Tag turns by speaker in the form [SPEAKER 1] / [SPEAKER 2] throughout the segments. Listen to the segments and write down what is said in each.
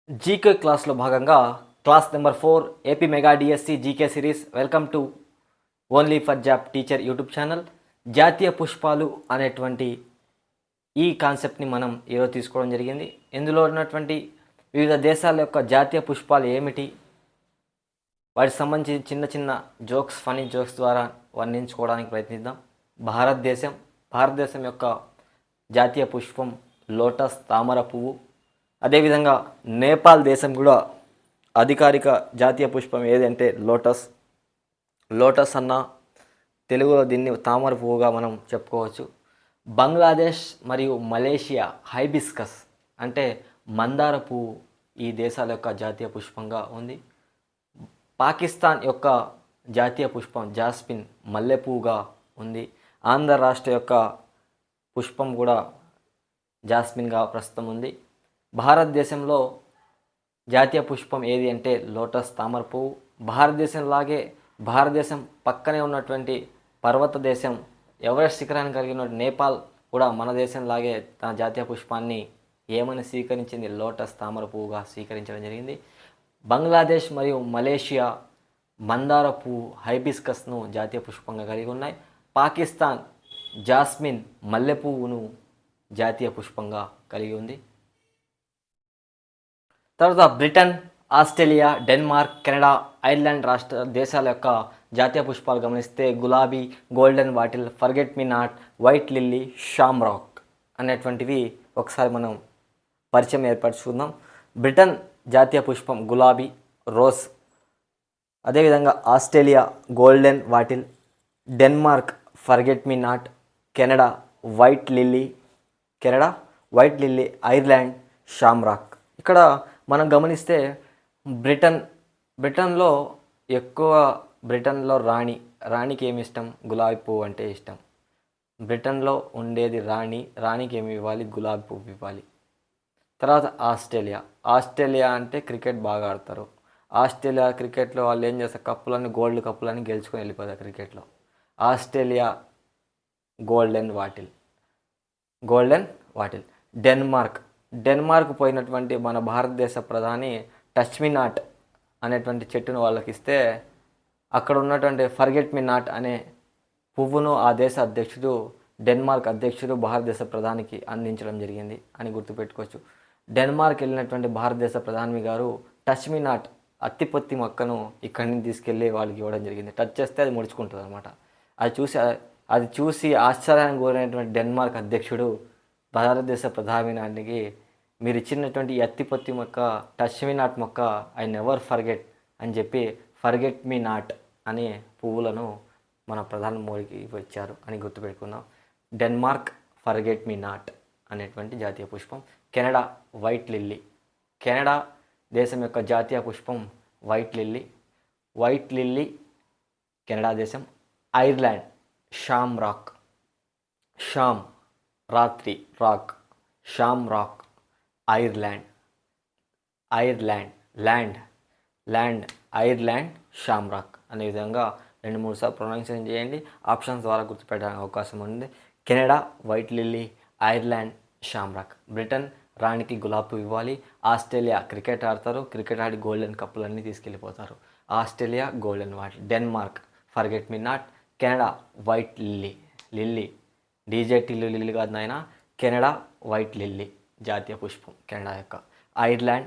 [SPEAKER 1] GK క్లాస్లో భాగంగా class number 4 AP mega DSC GK series. Welcome to only for job teacher YouTube channel. జాతీయ పుష్పాలు అనేటువంటి ఈ కాన్సెప్ట్ని మనం ఈరోజు తీసుకోవడం జరిగింది. ఇందులో ఉన్నటువంటి వివిధ దేశాల యొక్క జాతీయ పుష్పాలు ఏమిటి, వాటికి సంబంధించి చిన్న చిన్న జోక్స్, ఫనీ జోక్స్ ద్వారా వర్ణించుకోవడానికి ప్రయత్నిద్దాం. భారతదేశం యొక్క జాతీయ పుష్పం లోటస్, తామర పువ్వు. అదేవిధంగా నేపాల్ దేశం కూడా అధికారిక జాతీయ పుష్పం ఏదంటే లోటస్. లోటస్ అన్న తెలుగులో దీన్ని తామర పువ్వుగా మనం చెప్పుకోవచ్చు. బంగ్లాదేశ్ మరియు మలేషియా హైబిస్కస్ అంటే మందార పువ్వు ఈ దేశాల యొక్క జాతీయ పుష్పంగా ఉంది. పాకిస్తాన్ యొక్క జాతీయ పుష్పం జాస్మిన్ మల్లెపువ్వుగా ఉంది. ఆంధ్ర రాష్ట్ర యొక్క పుష్పం కూడా జాస్మిన్గా ప్రస్తుతం ఉంది. భారతదేశంలో జాతీయ పుష్పం ఏది అంటే లోటస్, తామర పువ్వు. భారతదేశం పక్కనే ఉన్నటువంటి పర్వత దేశం ఎవరెస్ట్ శిఖరాన్ని కలిగిన నేపాల్ కూడా మన దేశంలాగే తన జాతీయ పుష్పాన్ని ఏమని స్వీకరించింది? లోటస్, తామర పువ్వుగా స్వీకరించడం జరిగింది. బంగ్లాదేశ్ మరియు మలేషియా మందార పువ్వు హైబిస్కస్ను జాతీయ పుష్పంగా కలిగి ఉన్నాయి. పాకిస్తాన్ జాస్మిన్ మల్లెపువ్వును జాతీయ పుష్పంగా కలిగి ఉంది. తర్వాత Britain, Australia, Denmark, Canada, Ireland రాష్ట్ర దేశాల యొక్క జాతీయ పుష్పాలు గమనిస్తే గులాబీ, golden what'll, forget me not, white lily, Shamrock అనేటువంటివి ఒకసారి మనం పరిచయం ఏర్పరచుకుందాం. బ్రిటన్ జాతీయ పుష్పం గులాబీ, రోజ్. అదేవిధంగా Australia golden wattle, Denmark forget me not, Canada white lily, Ireland Shamrock. ఇక్కడ మనం గమనిస్తే బ్రిటన్లో రాణికి ఏమి ఇష్టం? గులాబీ పువ్వు అంటే ఇష్టం. బ్రిటన్లో ఉండేది రాణికి ఏమి ఇవ్వాలి? గులాబీ పువ్వు ఇవ్వాలి. తర్వాత ఆస్ట్రేలియా అంటే క్రికెట్ బాగా ఆడతారు. ఆస్ట్రేలియా క్రికెట్లో వాళ్ళు ఏం చేస్తారు? గోల్డ్ కప్పులని గెలుచుకొని వెళ్ళిపోతారు క్రికెట్లో. Australia golden wattle. డెన్మార్క్ పోయినటువంటి మన భారతదేశ ప్రధాని టచ్ మీ నాట్ అనేటువంటి చెట్టును వాళ్ళకి ఇస్తే అక్కడ ఉన్నటువంటి ఫర్గెట్ మీ నాట్ అనే పువ్వును ఆ దేశ అధ్యక్షుడు, డెన్మార్క్ అధ్యక్షుడు భారతదేశ ప్రధానికి అందించడం జరిగింది అని గుర్తుపెట్టుకోవచ్చు. డెన్మార్క్ వెళ్ళినటువంటి భారతదేశ ప్రధాని గారు టచ్ మీ నాట్ అత్తిపత్తి మొక్కను ఇక్కడి నుంచి తీసుకెళ్ళి వాళ్ళకి ఇవ్వడం జరిగింది. టచ్ చేస్తే అది ముడుచుకుంటుంది అనమాట. అది చూసి ఆశ్చర్యానికి కోరినటువంటి డెన్మార్క్ అధ్యక్షుడు భారతదేశ ప్రధానికి మీరు ఇచ్చినటువంటి అత్తిపత్తి మొక్క, టచ్ మీ నాట్ మొక్క, ఐ నెవర్ ఫర్గెట్ అని చెప్పి ఫర్గెట్ మీ నాట్ అనే పువ్వులను మన ప్రధాని మోడీకి ఇచ్చారు అని గుర్తుపెట్టుకుందాం. డెన్మార్క్ ఫర్గెట్ మీ నాట్ అనేటువంటి జాతీయ పుష్పం. Canada white lily. కెనడా దేశం యొక్క జాతీయ పుష్పం వైట్ లిల్లీ కెనడా దేశం. Ireland Shamrock. రాత్రి రాక్, షామ్రాక్. ఐర్లాండ్ షామ్రాక్ అనే విధంగా 2-3 సార్లు ప్రొనౌన్సియేషన్ చేయండి. ఆప్షన్స్ ద్వారా గుర్తుపెట్టడానికి అవకాశం ఉంది. Canada white lily, Ireland shamrock. Britain రాణికి గులాబీ ఇవ్వాలి. ఆస్ట్రేలియా క్రికెట్ ఆడతారు, క్రికెట్ ఆడి గోల్డెన్ కప్పులన్నీ తీసుకెళ్ళిపోతారు. Australia golden wattle. Denmark forget me not. Canada white lily డీజేటీలు లిల్లీ కాదు నాయన. కెనడా వైట్ లిల్లీ జాతీయ పుష్పం కెనడా యొక్క. ఐర్లాండ్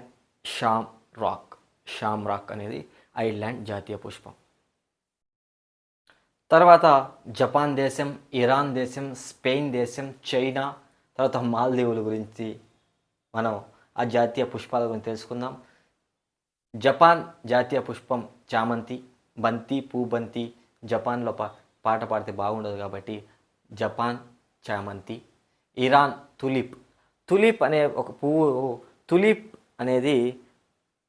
[SPEAKER 1] షామ్రాక్ అనేది ఐర్లాండ్ జాతీయ పుష్పం. తర్వాత జపాన్ దేశం, ఇరాన్ దేశం, స్పెయిన్ దేశం, చైనా, తర్వాత మాల్దీవుల గురించి మనం ఆ జాతీయ పుష్పాల గురించి తెలుసుకుందాం. జపాన్ జాతీయ పుష్పం చామంతి, బంతి. జపాన్లో పాట పాడితే బాగుండదు కాబట్టి జపాన్ చామంతి. ఇరాన్ తులిప్ అనే ఒక పువ్వు. తులిప్ అనేది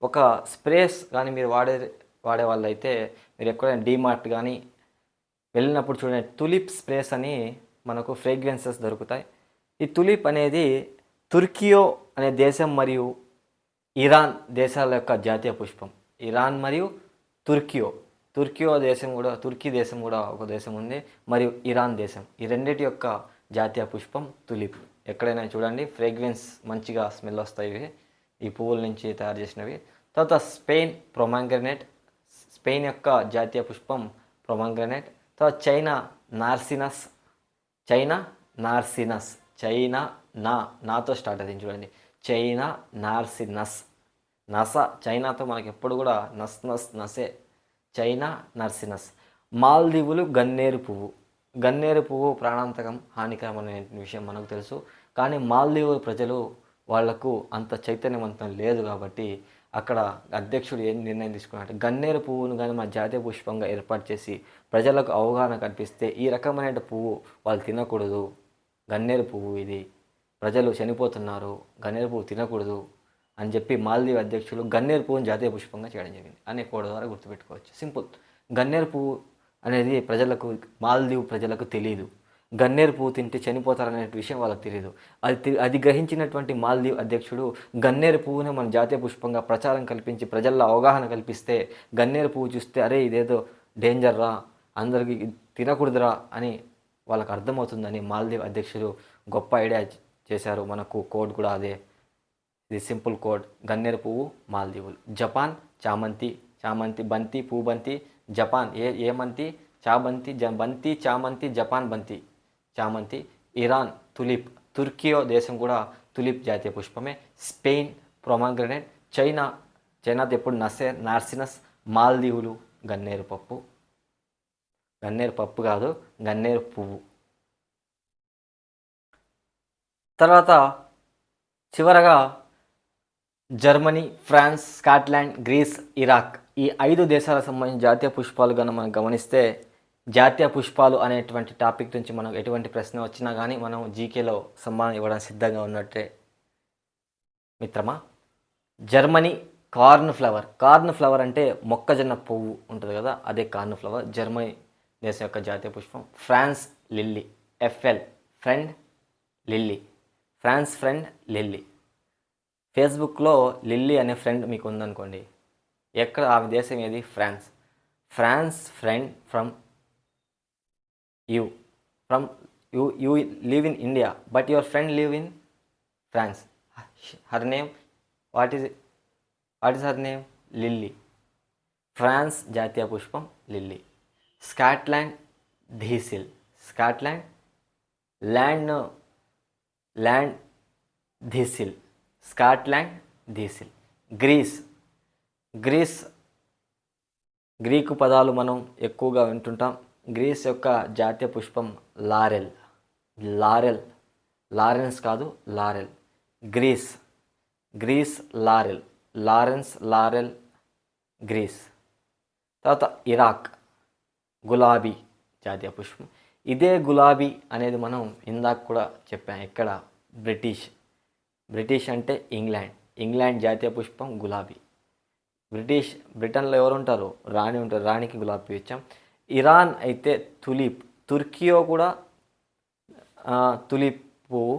[SPEAKER 1] ఒక స్ప్రేస్ కానీ మీరు వాడే వాళ్ళైతే మీరు ఎక్కడైనా డీమార్ట్ కానీ వెళ్ళినప్పుడు చూడండి, తులిప్ స్ప్రేస్ అని మనకు ఫ్రేగ్రెన్సెస్ దొరుకుతాయి. ఈ తులిప్ అనేది తుర్కియో అనే దేశం మరియు ఇరాన్ దేశాల యొక్క జాతీయ పుష్పం. ఇరాన్ మరియు తుర్కీ దేశం కూడా ఒక దేశం ఉంది, మరియు ఇరాన్ దేశం. ఈ రెండింటి యొక్క జాతీయ పుష్పం తులిప్. ఎక్కడైనా చూడండి, ఫ్రేగ్రెన్స్ మంచిగా స్మెల్ వస్తాయి. ఈ పువ్వుల నుంచి తయారు చేసినవి. తర్వాత స్పెయిన్ ప్రొమాంగ్రనేట్, స్పెయిన్ యొక్క జాతీయ పుష్పం ప్రొమాంగ్రనేట్. తర్వాత చైనా నార్సినస్, చైనా నార్సినస్, చైనా నాతో స్టార్ట్ అయింది చూడండి, చైనా నార్సినస్. నస చైనాతో మనకి ఎప్పుడు కూడా నసే, చైనా నార్సినస్. మాల్దీవులు గన్నేరు పువ్వు. గన్నేరు పువ్వు ప్రాణాంతకం, హానికరం అనే విషయం మనకు తెలుసు. కానీ మాల్దీవుల ప్రజలు వాళ్లకు అంత చైతన్యవంతం లేదు కాబట్టి అక్కడ అధ్యక్షుడు ఏం నిర్ణయం తీసుకున్నారంటే గన్నేరు పువ్వును కానీ మన జాతీయ పుష్పంగా ఏర్పాటు చేసి ప్రజలకు అవగాహన కల్పిస్తే ఈ రకమైన పువ్వు వాళ్ళు తినకూడదు, గన్నేరు పువ్వు ఇది, ప్రజలు చనిపోతున్నారు, గన్నేరు పువ్వు తినకూడదు అని చెప్పి మాల్దీవ్ అధ్యక్షులు గన్నేరు పువ్వును జాతీయ పుష్పంగా చేయడం జరిగింది అనే కోడ్ ద్వారా గుర్తుపెట్టుకోవచ్చు. సింపుల్. గన్నేరు పువ్వు అనేది ప్రజలకు, మాల్దీవ్ ప్రజలకు తెలియదు. గన్నేరు పువ్వు తింటే చనిపోతారనే విషయం వాళ్ళకి తెలియదు. అది గ్రహించినటువంటి మాల్దీవ్ అధ్యక్షుడు గన్నేరు పువ్వునే మన జాతీయ పుష్పంగా ప్రచారం కల్పించి ప్రజల్లో అవగాహన కల్పిస్తే గన్నేరు పువ్వు చూస్తే అరే ఇదేదో డేంజర్ రా, అందరికీ తినకూడదురా అని వాళ్ళకి అర్థమవుతుందని మాల్దీవ్ అధ్యక్షుడు గొప్ప ఐడియా చేశారు. మనకు కోడ్ కూడా అదే, ఇది సింపుల్ కోడ్, గన్నేరు పువ్వు మాల్దీవులు. జపాన్ చామంతి బంతి, పువ్వు బంతి. జపాన్ ఏమంతి, చాబంతి, బంతి చామంతి, జపాన్ బంతి చామంతి. ఇరాన్ తులిప్, తుర్కియో దేశం కూడా తులిప్ జాతీయ పుష్పమే. స్పెయిన్ ప్రొమాగ్రనేట్. చైనాతో ఎప్పుడు నార్సినస్. మాల్దీవులు గన్నేరు పప్పు కాదు, గన్నేరు పువ్వు. తర్వాత చివరగా Germany, France, Scotland, Greece, Iraq, ఈ 5 దేశాలకు సంబంధించిన జాతీయ పుష్పాలు కనుక మనం గమనిస్తే జాతీయ పుష్పాలు అనేటువంటి టాపిక్ నుంచి మనకు ఎటువంటి ప్రశ్న వచ్చినా కానీ మనం జీకేలో సమ్మానం ఇవ్వడానికి సిద్ధంగా ఉన్నట్టే మిత్రమా. జర్మనీ కార్న్ ఫ్లవర్ అంటే మొక్కజొన్న పువ్వు ఉంటుంది కదా, అదే కార్న్ ఫ్లవర్, జర్మనీ దేశం యొక్క జాతీయ పుష్పం. France lily, friend lily, France friend lily. ఫేస్బుక్లో లిల్లీ అనే ఫ్రెండ్ మీకు ఉందనుకోండి, ఎక్కడ ఆమె దేశం ఏది? France friend from you live in India but your friend live in France. Her name what is her name? Lily. France జాతీయ పుష్పం lily. Scotland thistle, land thistle, Scotland thistle. Greek పదాలు మనం ఎక్కువగా వింటుంటాం. గ్రీస్ యొక్క జాతీయ పుష్పం లారెన్స్ కాదు, లారెల్. Greece laurel Greece. తర్వాత ఇరాక్ గులాబీ జాతీయ పుష్పం. ఇదే గులాబీ అనేది మనం ఇందాక కూడా చెప్పాం, ఎక్కడ? బ్రిటిష్ అంటే ఇంగ్లాండ్ జాతీయ పుష్పం గులాబీ. బ్రిటన్లో ఎవరు ఉంటారు? రాణి ఉంటారు, రాణికి గులాబీ ఇచ్చాం. ఇరాన్ అయితే తులిప్, తుర్కియో కూడా తులిప్ పువ్వు.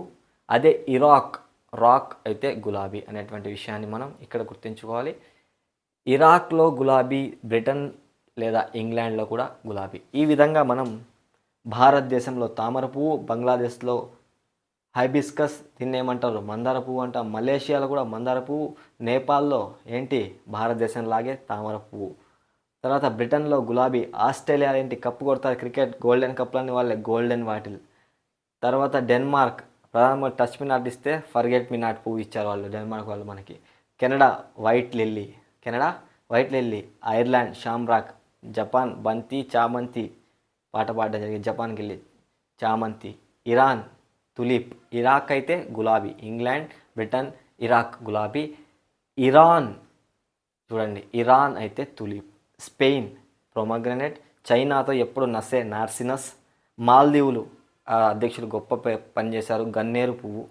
[SPEAKER 1] అదే రాక్ అయితే గులాబీ అనేటువంటి విషయాన్ని మనం ఇక్కడ గుర్తుంచుకోవాలి. ఇరాక్లో గులాబీ, బ్రిటన్ లేదా ఇంగ్లాండ్లో కూడా గులాబీ. ఈ విధంగా మనం భారతదేశంలో తామర పువ్వు, బంగ్లాదేశ్లో హైబిస్కస్, దీన్ని ఏమంటారు? మందార పువ్వు అంటాం. మలేషియాలో కూడా మందార పువ్వు. నేపాల్లో ఏంటి? భారతదేశం లాగే తామర పువ్వు. తర్వాత బ్రిటన్లో గులాబీ. ఆస్ట్రేలియా ఏంటి? కప్పు కొడతారు క్రికెట్, గోల్డెన్ కప్లని వాళ్ళే, గోల్డెన్ బాటిల్. తర్వాత డెన్మార్క్ ప్రధానమంత్రి టచ్ మీ నాట్ ఇస్తే ఫర్గెట్ మీ నాట్ పువ్వు ఇచ్చారు వాళ్ళు, డెన్మార్క్ వాళ్ళు మనకి. Canada white lily. Ireland Shamrock. Japan బంతి చామంతి, పాట పాడడం జరిగింది, జపాన్కి వెళ్ళి చామంతి. Iran tulip. ఇరాక్ అయితే గులాబీ. ఇంగ్లాండ్, బ్రిటన్, ఇరాక్ గులాబీ. ఇరాన్ అయితే తులిప్. స్పెయిన్ ప్రొమగ్రనేట్. చైనాతో ఎప్పుడు నార్సినస్. మాల్దీవులు అధ్యక్షులు గొప్ప పనిచేశారు, గన్నేరు పువ్వు.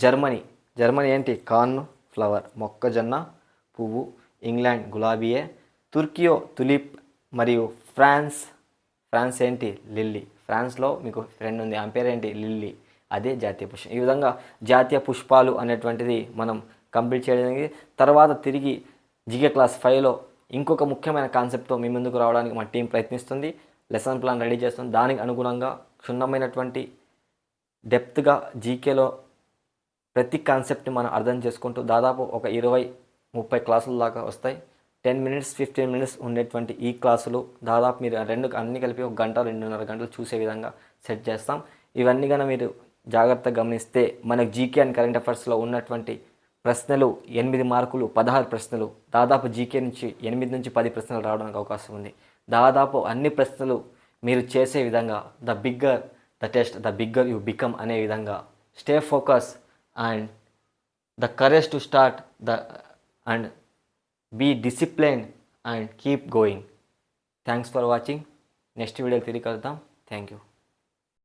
[SPEAKER 1] జర్మనీ ఏంటి? కార్న్ ఫ్లవర్, మొక్కజొన్న పువ్వు. ఇంగ్లాండ్ గులాబీయే. తుర్కియో తులిప్. మరియు ఫ్రాన్స్ ఏంటి? లిల్లీ. ఫ్రాన్స్లో మీకు ఫ్రెండ్ ఉంది, ఆమె పేరు ఏంటి? లిల్లీ. అదే జాతీయ పుష్పం. ఈ విధంగా జాతీయ పుష్పాలు అనేటువంటిది మనం కంప్లీట్ చేయడానికి తర్వాత తిరిగి జీకే క్లాస్ 5లో ఇంకొక ముఖ్యమైన కాన్సెప్ట్తో మీ ముందుకు రావడానికి మా టీం ప్రయత్నిస్తుంది. లెసన్ ప్లాన్ రెడీ చేస్తుంది. దానికి అనుగుణంగా క్షుణ్ణమైనటువంటి డెప్త్గా జీకేలో ప్రతి కాన్సెప్ట్ని మనం అర్థం చేసుకుంటూ దాదాపు ఒక 20-30 క్లాసుల దాకా వస్తాయి. 10 మినిట్స్ 15 మినిట్స్ ఉండేటువంటి ఈ క్లాసులు దాదాపు మీరు అన్ని కలిపి 1 గంట 2.5 గంటలు చూసే విధంగా సెట్ చేస్తాం. ఇవన్నీ కనుక మీరు జాగ్రత్తగా గమనిస్తే మనకు జీకే అండ్ కరెంట్ అఫైర్స్లో ఉన్నటువంటి ప్రశ్నలు 8 మార్కులు 16 ప్రశ్నలు, దాదాపు జీకే నుంచి 8 నుంచి 10 ప్రశ్నలు రావడానికి అవకాశం ఉంది. దాదాపు అన్ని ప్రశ్నలు మీరు చేసే విధంగా the bigger the test the bigger you become అనే విధంగా stay focus and the courage to start and be disciplined and keep going. Thanks for watching. Next video తిరిగి కలుద్దాం. Thank you.